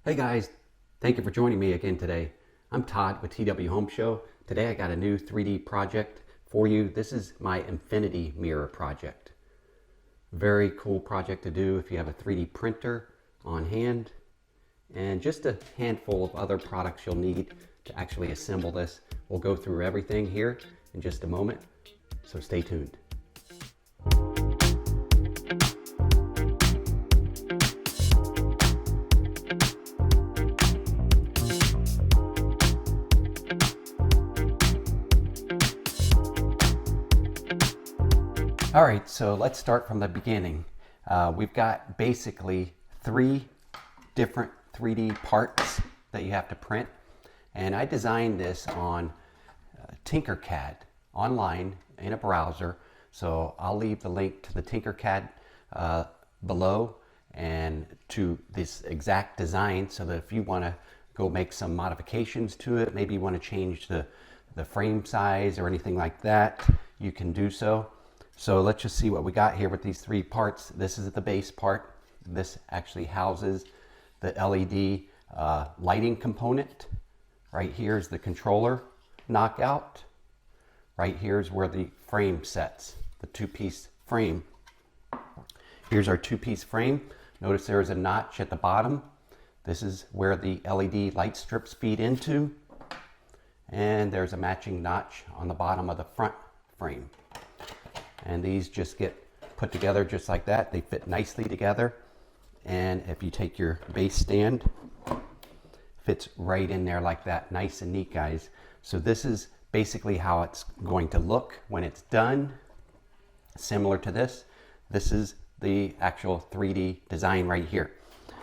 Hey guys, thank you for joining me again today. I'm Todd with TW Home Show. Today I got a new 3D project for you. This is my infinity mirror project. Very cool project to do if you have a 3D printer on hand, and just a handful of other products you'll need to actually assemble this. We'll go through everything here in just a moment, so stay tuned. All right, so let's start from the beginning. We've got basically 3 different 3D parts that you have to print. And I designed this on TinkerCAD online in a browser. So I'll leave the link to the TinkerCAD below and to this exact design, so that if you want to go make some modifications to it, maybe you want to change the frame size or anything like that, you can do so. So let's just see what we got here with these 3 parts. This is the base part. This actually houses the LED lighting component. Right here is the controller knockout. Right here is where the frame sets, the 2-piece frame. Here's our 2-piece frame. Notice there is a notch at the bottom. This is where the LED light strips feed into. And there's a matching notch on the bottom of the front frame. And these just get put together just like that. They fit nicely together. And if you take your base stand, fits right in there like that. Nice and neat, guys. So this is basically how it's going to look when it's done. Similar to this. This is the actual 3D design right here.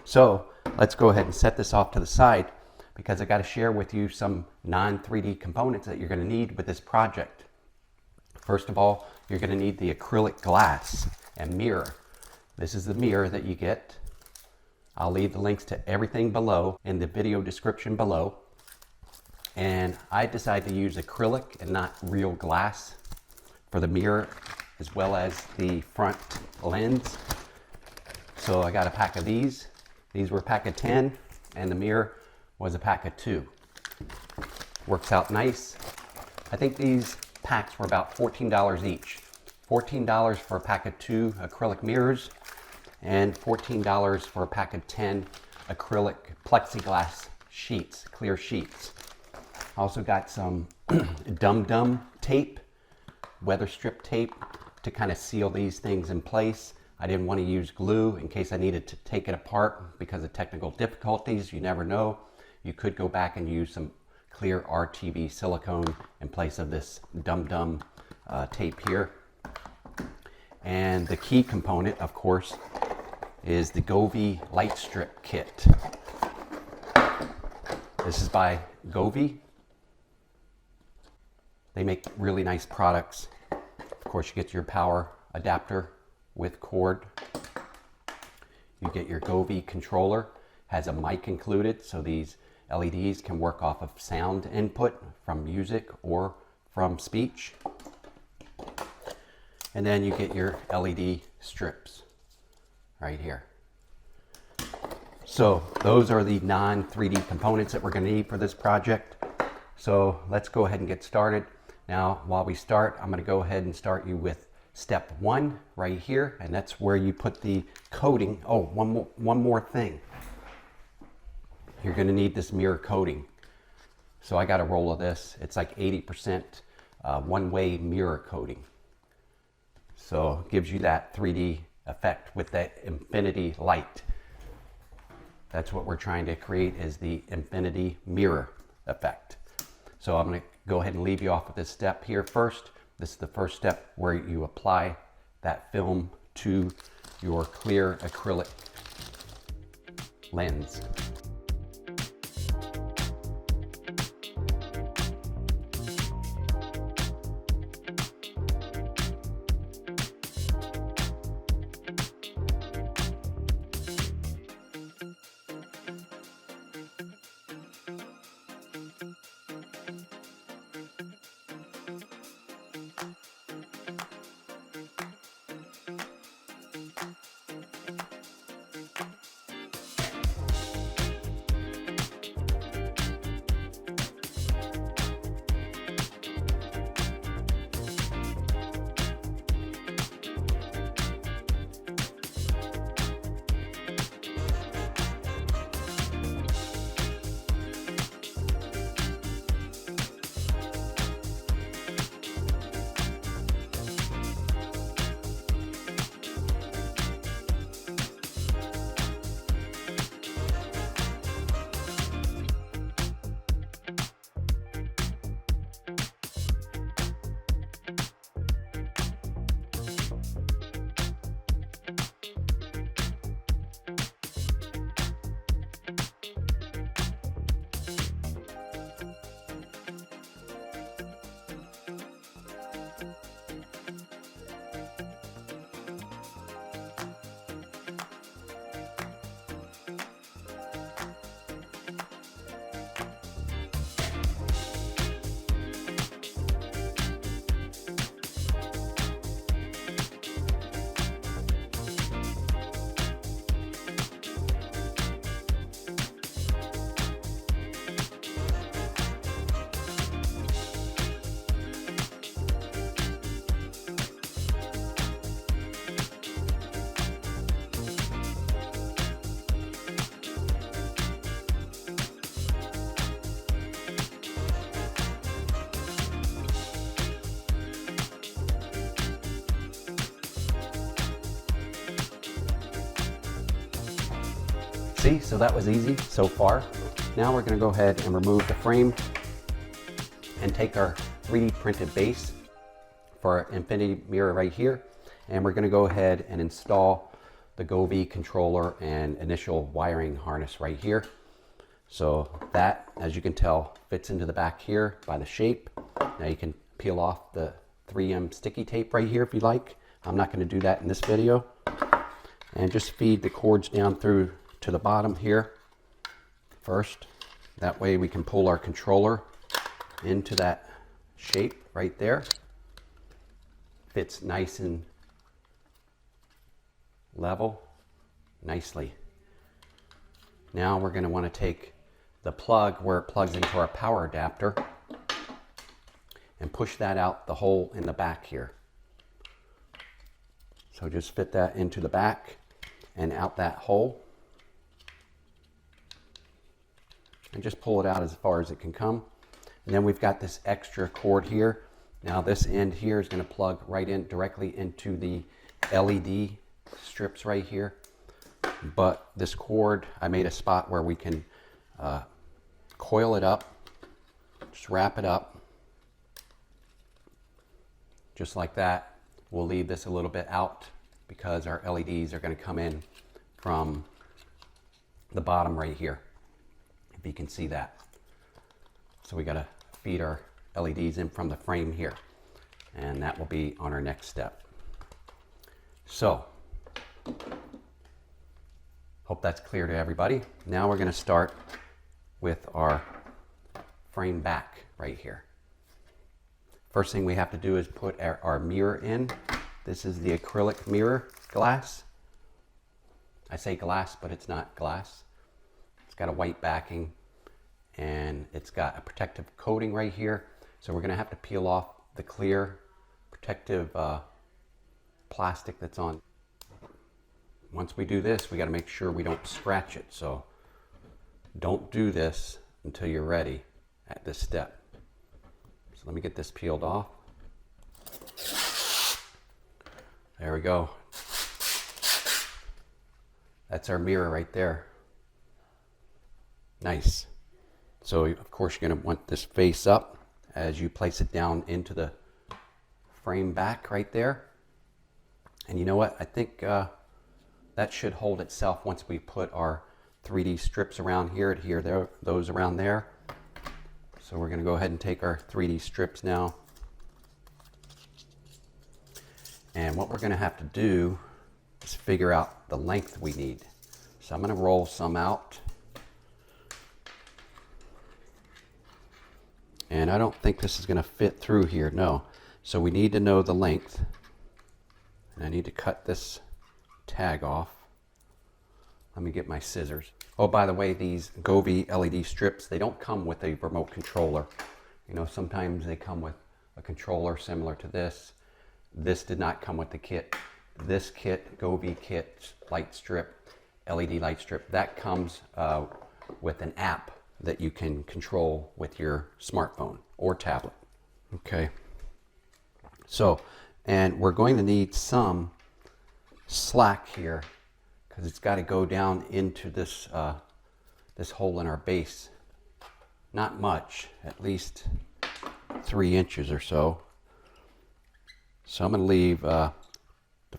So let's go ahead and set this off to the side, because I got to share with you some non-3D components that you're going to need with this project. First of all, you're going to need the acrylic glass and mirror. This is the mirror that you get. I'll leave the links to everything below in the video description below. And I decided to use acrylic and not real glass for the mirror, as well as the front lens. So I got a pack of these. These were a pack of 10, and the mirror was a pack of 2. Works out nice. I think these packs were about $14 each. $14 for a pack of 2 acrylic mirrors, and $14 for a pack of 10 acrylic plexiglass sheets, clear sheets. I also got some dum-dum tape, weather strip tape, to kind of seal these things in place. I didn't want to use glue in case I needed to take it apart because of technical difficulties. You never know. You could go back and use some clear RTV silicone in place of this dum-dum tape here. And the key component, of course, is the Gobi light strip kit. This is by Gobi. They make really nice products. Of course, you get your power adapter with cord. You get your Gobi controller, has a mic included, so these LEDs can work off of sound input from music or from speech. And then you get your LED strips right here. So those are the non-3D components that we're going to need for this project. So let's go ahead and get started. Now, while we start, I'm going to go ahead and start you with step 1 right here, and that's where you put the coating. Oh, one more thing. You're going to need this mirror coating. So I got a roll of this. It's like 80% one-way mirror coating. So it gives you that 3D effect with that infinity light. That's what we're trying to create, is the infinity mirror effect. So I'm going to go ahead and leave you off with this step here first. This is the first step where you apply that film to your clear acrylic lens. See, so that was easy so far. Now we're going to go ahead and remove the frame and take our 3D printed base for our infinity mirror right here. And we're going to go ahead and install the Gobi controller and initial wiring harness right here. So that, as you can tell, fits into the back here by the shape. Now you can peel off the 3M sticky tape right here if you like. I'm not going to do that in this video. And just feed the cords down through to the bottom here first. That way we can pull our controller into that shape right there. Fits nice and level nicely. Now we're going to want to take the plug where it plugs into our power adapter and push that out the hole in the back here. So just fit that into the back and out that hole and just pull it out as far as it can come. And then we've got this extra cord here. Now this end here is going to plug right in directly into the LED strips right here. But this cord, I made a spot where we can coil it up, just wrap it up, just like that. We'll leave this a little bit out because our LEDs are going to come in from the bottom right here, if you can see that. So we got to feed our LEDs in from the frame here, and that will be on our next step. So hope that's clear to everybody. Now we're going to start with our frame back right here. First thing we have to do is put our mirror in. This is the acrylic mirror glass. I say glass, but it's not glass. It's got a white backing and it's got a protective coating right here. So we're going to have to peel off the clear protective plastic that's on. Once we do this, we got to make sure we don't scratch it. So don't do this until you're ready at this step. So let me get this peeled off. There we go. That's our mirror right there. Nice. So of course you're going to want this face up as you place it down into the frame back right there. And you know what? I think that should hold itself once we put our 3D strips around here, there, those around there. So we're going to go ahead and take our 3D strips now. And what we're going to have to do is figure out the length we need. So I'm going to roll some out. And I don't think this is going to fit through here, no. So we need to know the length. And I need to cut this tag off. Let me get my scissors. Oh, by the way, these Gobi LED strips, they don't come with a remote controller. You know, sometimes they come with a controller similar to this. This did not come with the kit. This kit, Gobi kit, light strip, LED light strip, that comes with an app that you can control with your smartphone or tablet. Okay. So, and we're going to need some slack here because it's got to go down into this this hole in our base. Not much, at least 3 inches or so. So I'm going to leave the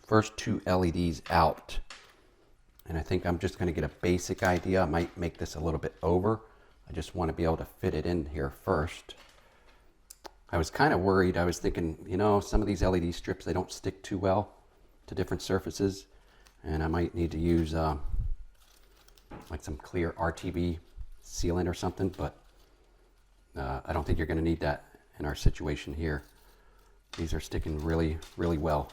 first 2 LEDs out. And I think I'm just going to get a basic idea. I might make this a little bit over. I just want to be able to fit it in here first. I was kind of worried. I was thinking, you know, some of these LED strips, they don't stick too well to different surfaces. And I might need to use like some clear RTV sealant or something, but I don't think you're going to need that in our situation here. These are sticking really, really well.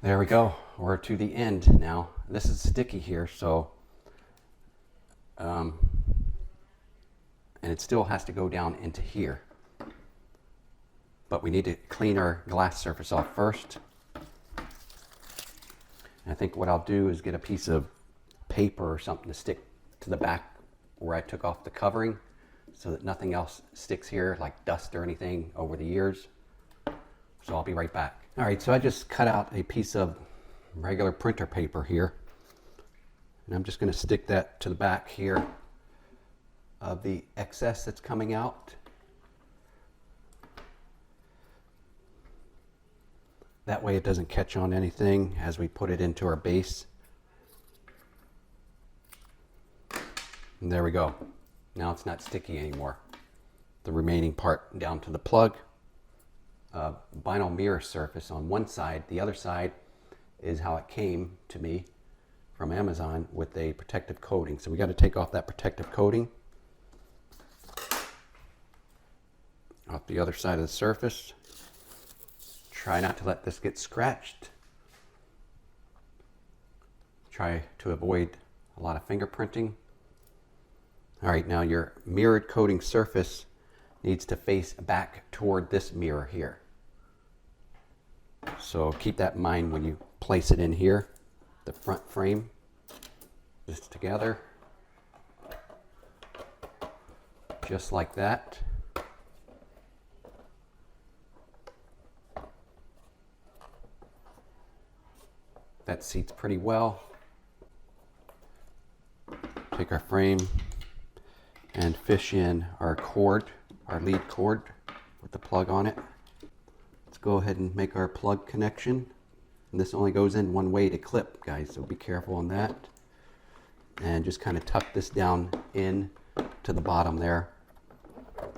There we go. We're to the end now. This is sticky here, so and it still has to go down into here. But we need to clean our glass surface off first. And I think what I'll do is get a piece of paper or something to stick to the back where I took off the covering so that nothing else sticks here, like dust or anything over the years. So I'll be right back. All right, so I just cut out a piece of regular printer paper here. And I'm just going to stick that to the back here of the excess that's coming out. That way it doesn't catch on anything as we put it into our base. And there we go. Now it's not sticky anymore. The remaining part down to the plug. Vinyl mirror surface on one side. The other side is how it came to me from Amazon with a protective coating. So we got to take off that protective coating off the other side of the surface. Try not to let this get scratched. Try to avoid a lot of fingerprinting. All right, now your mirrored coating surface needs to face back toward this mirror here. So keep that in mind when you place it in here, the front frame, just together, just like that. That seats pretty well. Take our frame and fish in our cord, our lead cord with the plug on it. Let's go ahead and make our plug connection. And this only goes in one way to clip, guys, so be careful on that. And just kind of tuck this down in to the bottom there.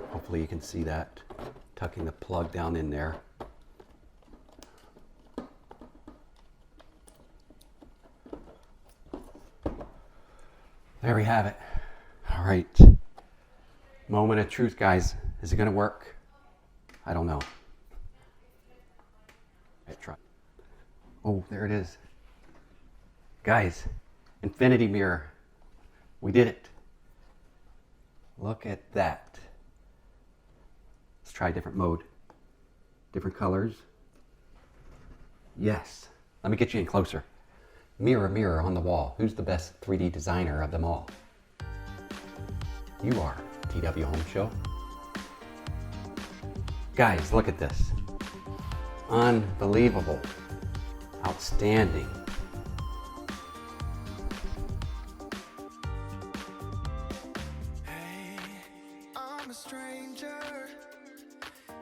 Hopefully you can see that. Tucking the plug down in there. There we have it. All right. Moment of truth, guys. Is it going to work? I don't know. Let's try. Oh, there it is. Guys, infinity mirror. We did it. Look at that. Let's try a different mode. Different colors. Yes. Let me get you in closer. Mirror, mirror on the wall. Who's the best 3D designer of them all? You are, TW Home Show. Guys, look at this. Unbelievable. Outstanding. Hey, I'm a stranger,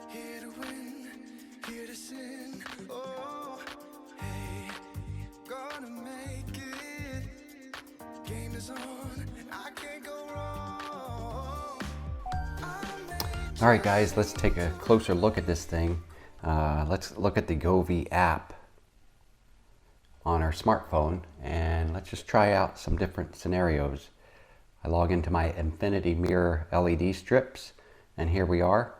here to win, here to sin. Oh, hey, gonna make it. Game is on, I can't go wrong. All right, guys, let's take a closer look at this thing. Let's look at the Gobi app on our smartphone, and let's just try out some different scenarios. I log into my infinity mirror LED strips, and here we are.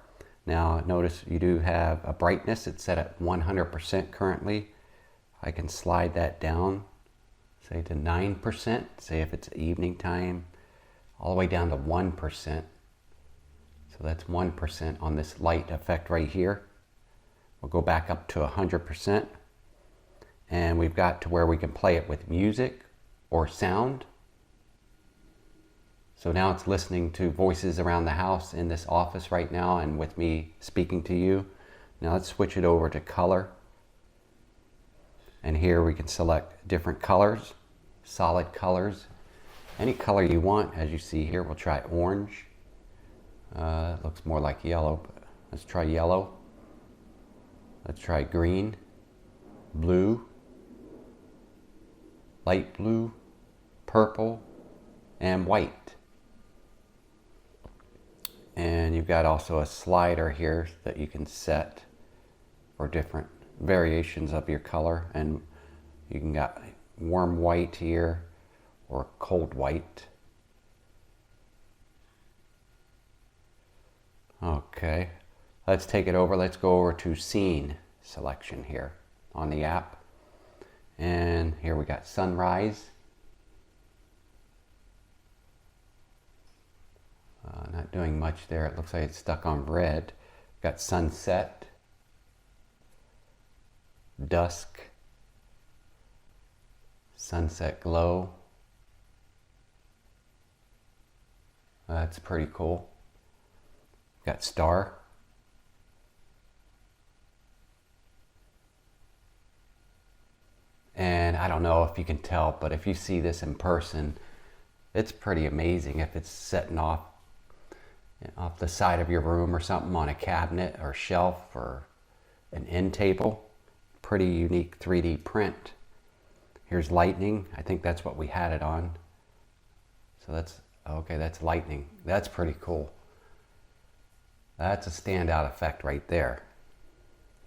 Now notice you do have a brightness. It's set at 100% currently. I can slide that down, say to 9%, say if it's evening time, all the way down to 1%. So that's 1% on this light effect right here. We'll go back up to 100%. And we've got to where we can play it with music or sound. So now it's listening to voices around the house in this office right now and with me speaking to you. Now let's switch it over to color. And here we can select different colors, solid colors. Any color you want, as you see here. We'll try orange. It looks more like yellow, but let's try yellow. Let's try green, blue, light blue, purple, and white. And you've got also a slider here that you can set for different variations of your color. And you can got warm white here or cold white. Okay, let's take it over. Let's go over to scene selection here on the app. And here we got sunrise. Not doing much there. It looks like it's stuck on red. Got sunset, dusk, sunset glow. That's pretty cool. Got star. And I don't know if you can tell, but if you see this in person, it's pretty amazing. If it's sitting off the side of your room or something on a cabinet or shelf or an end table, pretty unique 3D print. Here's lightning. I think that's what we had it on. So that's, okay, that's lightning. That's pretty cool. That's a standout effect right there.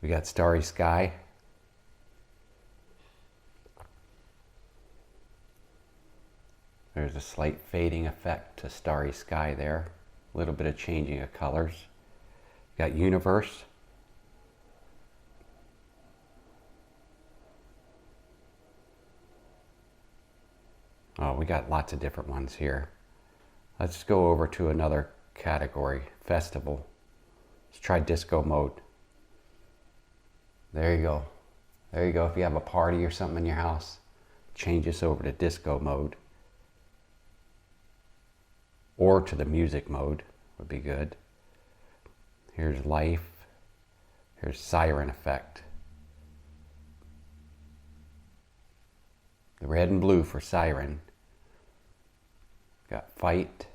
We got starry sky. There's a slight fading effect to starry sky there. A little bit of changing of colors. Got universe. Oh, we got lots of different ones here. Let's go over to another category, festival. Let's try disco mode. There you go. There you go. If you have a party or something in your house, change this over to disco mode. Or to the music mode would be good. Here's life. Here's siren effect. The red and blue for siren. Got fight.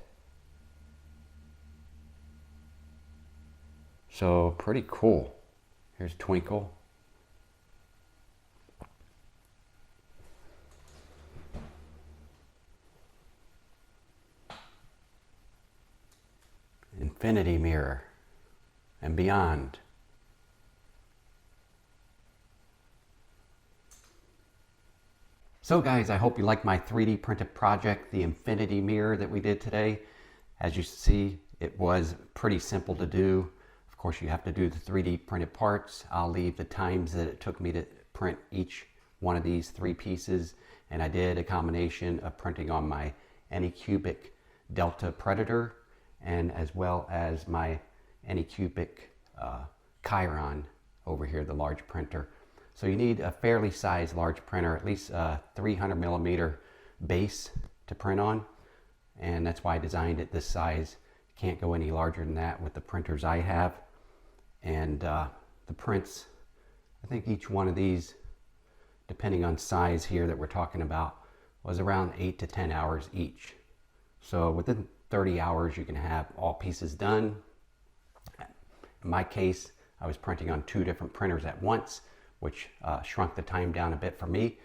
So pretty cool. Here's twinkle. Infinity mirror and beyond. So guys, I hope you liked my 3D printed project, the infinity mirror that we did today. As you see, it was pretty simple to do. Of course, you have to do the 3D printed parts. I'll leave the times that it took me to print each one of these 3 pieces. And I did a combination of printing on my Anycubic Delta Predator and as well as my Anycubic Chiron over here, the large printer. So you need a fairly sized large printer, at least a 300 millimeter base to print on. And that's why I designed it this size. Can't go any larger than that with the printers I have. And the prints, I think each one of these, depending on size here that we're talking about, was around 8 to 10 hours each. So within 30 hours, you can have all pieces done. In my case, I was printing on 2 different printers at once, which shrunk the time down a bit for me.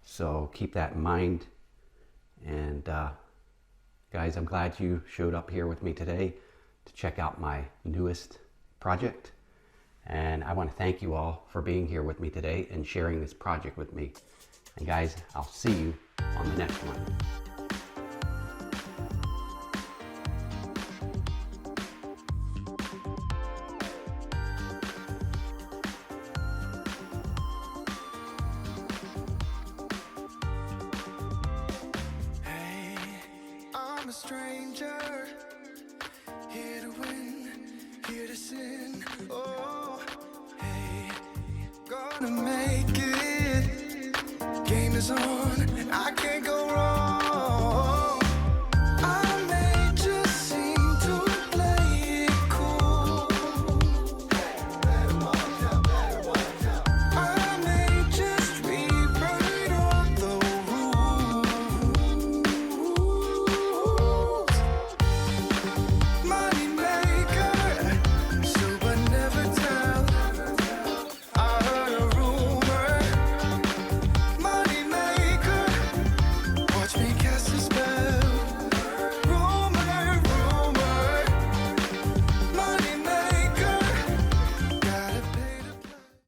So keep that in mind. And guys, I'm glad you showed up here with me today to check out my newest project. And I want to thank you all for being here with me today and sharing this project with me. And guys, I'll see you on the next one. I'm a stranger, here to win, here to sin. Oh, hey, gonna make it. Game is on, I can't go